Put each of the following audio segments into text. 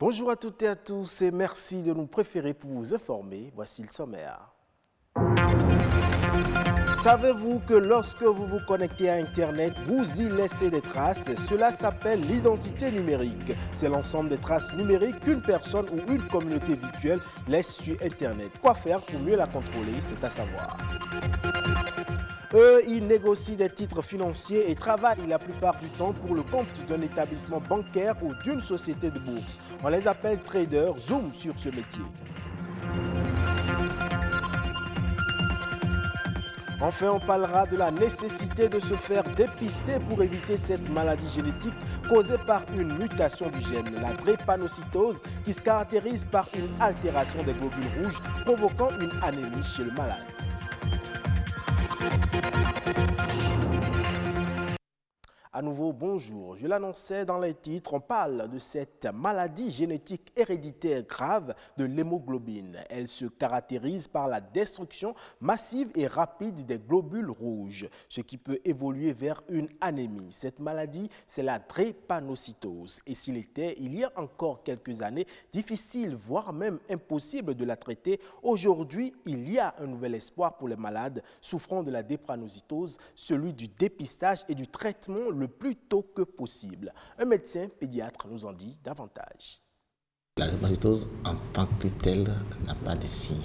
Bonjour à toutes et à tous et merci de nous préférer pour vous informer. Voici le sommaire. Savez-vous que lorsque vous vous connectez à Internet, vous y laissez des traces? Cela s'appelle l'identité numérique. C'est l'ensemble des traces numériques qu'une personne ou une communauté virtuelle laisse sur Internet. Quoi faire pour mieux la contrôler? C'est à savoir. Eux, ils négocient des titres financiers et travaillent la plupart du temps pour le compte d'un établissement bancaire ou d'une société de bourse. On les appelle traders. Zoom sur ce métier. Enfin, on parlera de la nécessité de se faire dépister pour éviter cette maladie génétique causée par une mutation du gène, la drépanocytose, qui se caractérise par une altération des globules rouges provoquant une anémie chez le malade. À nouveau, bonjour. Je l'annonçais dans les titres, on parle de cette maladie génétique héréditaire grave de l'hémoglobine. Elle se caractérise par la destruction massive et rapide des globules rouges, ce qui peut évoluer vers une anémie. Cette maladie, c'est la drépanocytose. Et s'il était, il y a encore quelques années, difficile, voire même impossible de la traiter, aujourd'hui, il y a un nouvel espoir pour les malades souffrant de la drépanocytose, celui du dépistage et du traitement le plus tôt que possible. Un médecin pédiatre nous en dit davantage. La drépanocytose en tant que telle n'a pas de signes.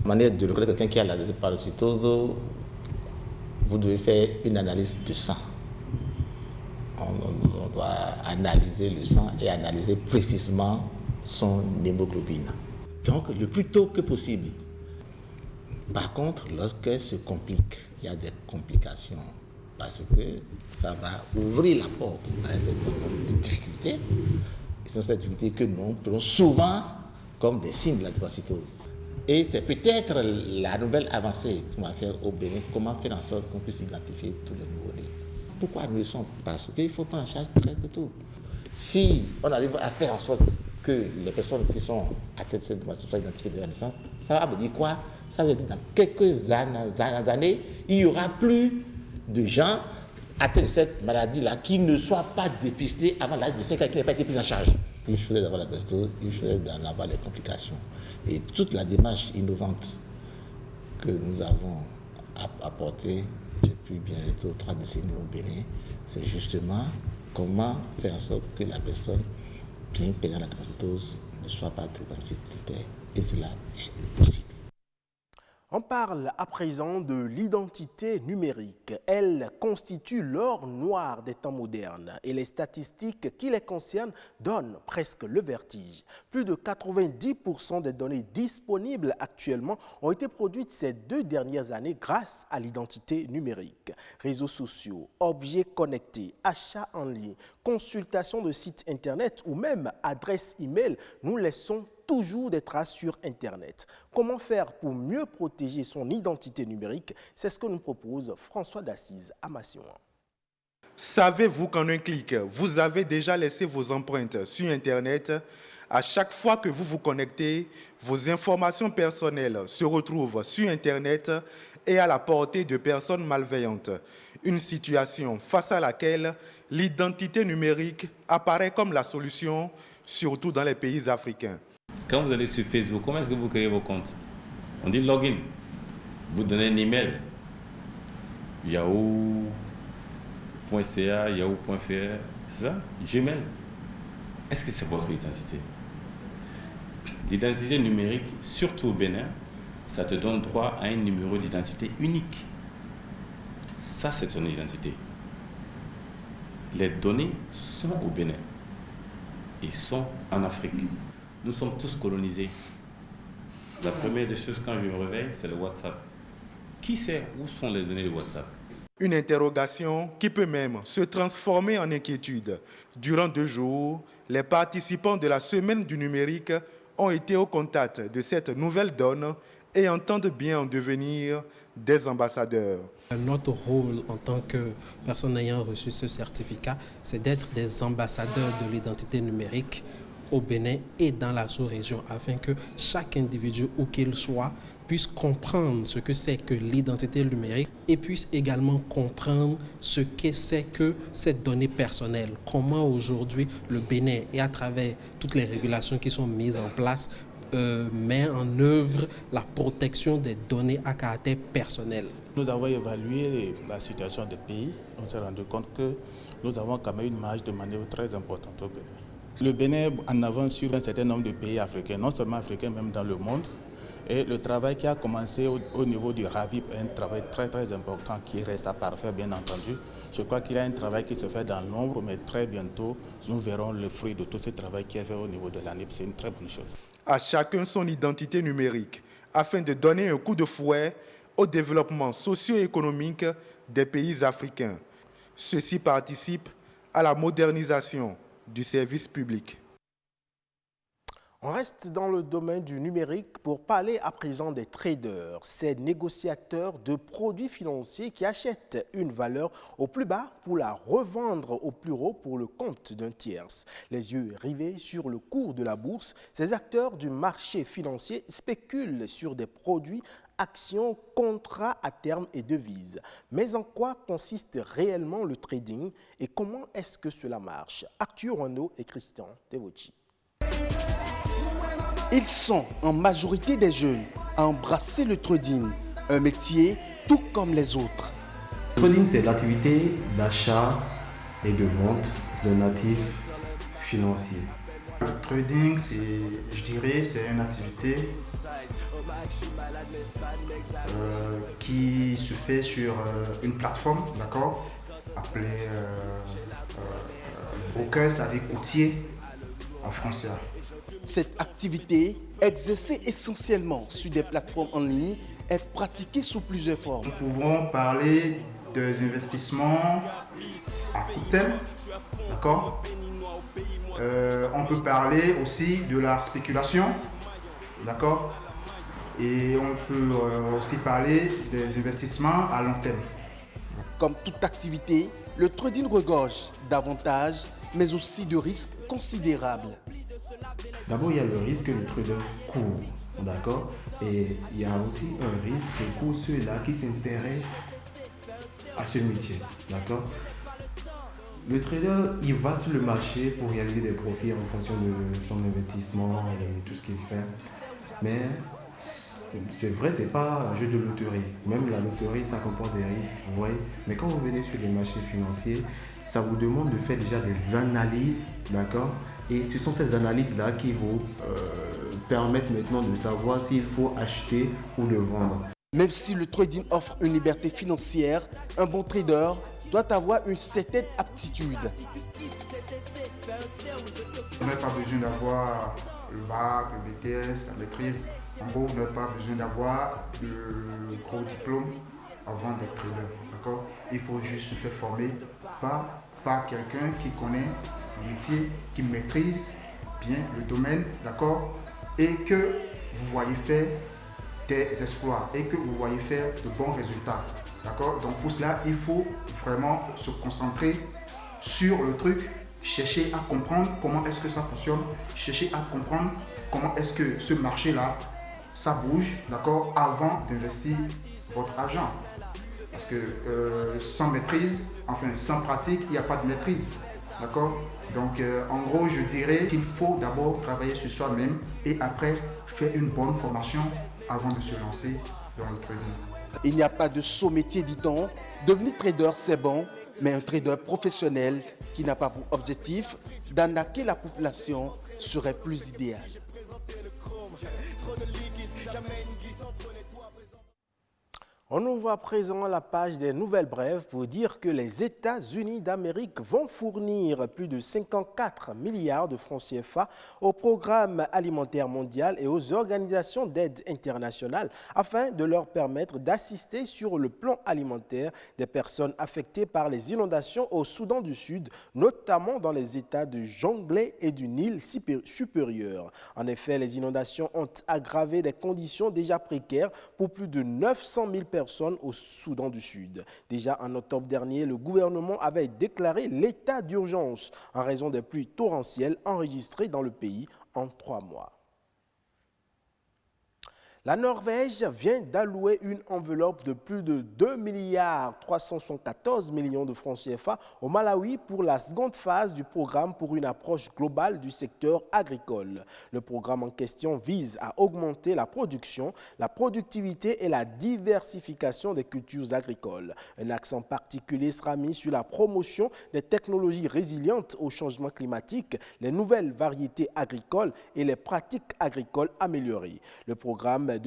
La manière de reconnaître quelqu'un qui a la drépanocytose, vous devez faire une analyse de sang. On doit analyser le sang et analyser précisément son hémoglobine. Donc le plus tôt que possible. Par contre, lorsqu'elle se complique, il y a des complications. Parce que ça va ouvrir la porte à un certain nombre de difficultés. Et ce sont ces difficultés que nous prenons souvent comme des signes de la drépanocytose. Et c'est peut-être la nouvelle avancée qu'on va faire au Bénin, comment faire en sorte qu'on puisse identifier tous les nouveaux-nés. Pourquoi nous le sommes? Parce qu'il faut prendre en charge très tôt. Si on arrive à faire en sorte que les personnes qui sont atteintes de cette drépanocytose soient identifiées dès la naissance, ça va dire quoi? Ça veut dire que dans quelques années, il n'y aura plus de gens atteints de cette maladie-là qui ne soient pas dépistés avant l'âge de 5 ans, qui n'aient pas été pris en charge. Une chose est d'avoir la drépanocytose, une chose est d'en avoir les complications. Et toute la démarche innovante que nous avons apportée depuis bientôt 3 décennies au Bénin, c'est justement comment faire en sorte que la personne bien payant la drépanocytose ne soit pas drépanocytaire. Et cela est possible. On parle à présent de l'identité numérique. Elle constitue l'or noir des temps modernes et les statistiques qui les concernent donnent presque le vertige. Plus de 90% des données disponibles actuellement ont été produites ces 2 dernières années grâce à l'identité numérique. Réseaux sociaux, objets connectés, achats en ligne, consultation de sites internet ou même adresses e-mail, nous laissons toujours des traces sur Internet. Comment faire pour mieux protéger son identité numérique? C'est ce que nous propose François d'Assise à Massion. Savez-vous qu'en un clic, vous avez déjà laissé vos empreintes sur Internet? À chaque fois que vous vous connectez, vos informations personnelles se retrouvent sur Internet et à la portée de personnes malveillantes. Une situation face à laquelle l'identité numérique apparaît comme la solution, surtout dans les pays africains. Quand vous allez sur Facebook, comment est-ce que vous créez vos comptes? On dit login. Vous donnez un email. Yahoo.ca, Yahoo.fr, c'est ça? Gmail. Est-ce que c'est votre identité? L'identité numérique, surtout au Bénin, ça te donne droit à un numéro d'identité unique. Ça, c'est ton identité. Les données sont au Bénin et sont en Afrique. Nous sommes tous colonisés. La première des choses quand je me réveille, c'est le WhatsApp. Qui sait où sont les données de WhatsApp? Une interrogation qui peut même se transformer en inquiétude. Durant 2 jours, les participants de la Semaine du numérique ont été au contact de cette nouvelle donne et entendent bien en devenir des ambassadeurs. Notre rôle en tant que personne ayant reçu ce certificat, c'est d'être des ambassadeurs de l'identité numérique au Bénin et dans la sous-région afin que chaque individu, où qu'il soit, puisse comprendre ce que c'est que l'identité numérique et puisse également comprendre ce que c'est que cette donnée personnelle. Comment aujourd'hui le Bénin, et à travers toutes les régulations qui sont mises en place, met en œuvre la protection des données à caractère personnel. Nous avons évalué la situation des pays. On s'est rendu compte que nous avons quand même une marge de manœuvre très importante au Bénin. Le Bénin est en avance sur un certain nombre de pays africains, non seulement africains, même dans le monde. Et le travail qui a commencé au niveau du RAVIP est un travail très important qui reste à parfaire, bien entendu. Je crois qu'il y a un travail qui se fait dans l'ombre, mais très bientôt, nous verrons le fruit de tout ce travail qui est fait au niveau de l'ANIP. C'est une très bonne chose. À chacun son identité numérique, afin de donner un coup de fouet au développement socio-économique des pays africains. Ceci participe à la modernisation du service public. On reste dans le domaine du numérique pour parler à présent des traders, ces négociateurs de produits financiers qui achètent une valeur au plus bas pour la revendre au plus haut pour le compte d'un tierce. Les yeux rivés sur le cours de la bourse, ces acteurs du marché financier spéculent sur des produits, actions, contrats à terme et devises. Mais en quoi consiste réellement le trading et comment est-ce que cela marche? Arthur Renaud et Christian Devochi. Ils sont en majorité des jeunes à embrasser le trading, un métier tout comme les autres. Le trading, c'est l'activité d'achat et de vente d'un actif financier. Le trading, je dirais, c'est une activité qui se fait sur une plateforme, d'accord, appelée broker, c'est-à-dire courtier en français. Cette activité, exercée essentiellement sur des plateformes en ligne, est pratiquée sous plusieurs formes. Nous pouvons parler des investissements à court terme, d'accord. On peut parler aussi de la spéculation, d'accord. Et on peut aussi parler des investissements à long terme. Comme toute activité, le trading regorge d'avantages, mais aussi de risques considérables. D'abord, il y a le risque que le trader court, d'accord? Et il y a aussi un risque pour ceux-là qui s'intéressent à ce métier, d'accord? Le trader, il va sur le marché pour réaliser des profits en fonction de son investissement et tout ce qu'il fait. Mais c'est vrai, c'est pas un jeu de loterie. Même la loterie, ça comporte des risques, vous voyez. Mais quand vous venez sur les marchés financiers, ça vous demande de faire déjà des analyses, d'accord? Et ce sont ces analyses-là qui vous permettent maintenant de savoir s'il faut acheter ou de vendre. Même si le trading offre une liberté financière, un bon trader doit avoir une certaine aptitude. Vous n'avez pas besoin d'avoir le bac, le BTS, la maîtrise. En gros, vous n'avez pas besoin d'avoir de gros diplôme avant d'être trader. D'accord? Il faut juste se faire former par quelqu'un qui connaît le métier, qui maîtrise bien le domaine, d'accord, et que vous voyez faire des exploits et que vous voyez faire de bons résultats, d'accord. Donc pour cela, il faut vraiment se concentrer sur le truc, chercher à comprendre comment est-ce que ça fonctionne, chercher à comprendre comment est-ce que ce marché-là, ça bouge, d'accord, avant d'investir votre argent. Parce que sans maîtrise, enfin sans pratique, il n'y a pas de maîtrise. D'accord? Donc, en gros, je dirais qu'il faut d'abord travailler sur soi-même et après faire une bonne formation avant de se lancer dans le trading. Il n'y a pas de saut métier, dit-on. Devenir trader, c'est bon, mais un trader professionnel qui n'a pas pour objectif d'arnaquer la population serait plus idéal. On ouvre à présent la page des nouvelles brèves pour dire que les États-Unis d'Amérique vont fournir plus de 54 milliards de francs CFA au programme alimentaire mondial et aux organisations d'aide internationale afin de leur permettre d'assister sur le plan alimentaire des personnes affectées par les inondations au Soudan du Sud, notamment dans les États de Jonglei et du Nil supérieur. En effet, les inondations ont aggravé des conditions déjà précaires pour plus de 900 000 personnes personnes au Soudan du Sud. Déjà en octobre dernier, le gouvernement avait déclaré l'état d'urgence en raison des pluies torrentielles enregistrées dans le pays en 3 mois. La Norvège vient d'allouer une enveloppe de plus de 2,374 milliards de francs CFA au Malawi pour la seconde phase du programme pour une approche globale du secteur agricole. Le programme en question vise à augmenter la production, la productivité et la diversification des cultures agricoles. Un accent particulier sera mis sur la promotion des technologies résilientes au changement climatique, les nouvelles variétés agricoles et les pratiques agricoles améliorées. Le programme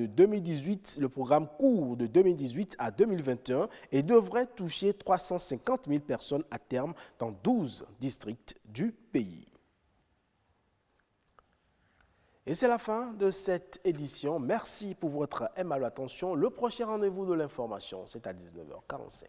court de 2018 à 2021 et devrait toucher 350 000 personnes à terme dans 12 districts du pays. Et c'est la fin de cette édition. Merci pour votre aimable attention. Le prochain rendez-vous de l'information, c'est à 19h45.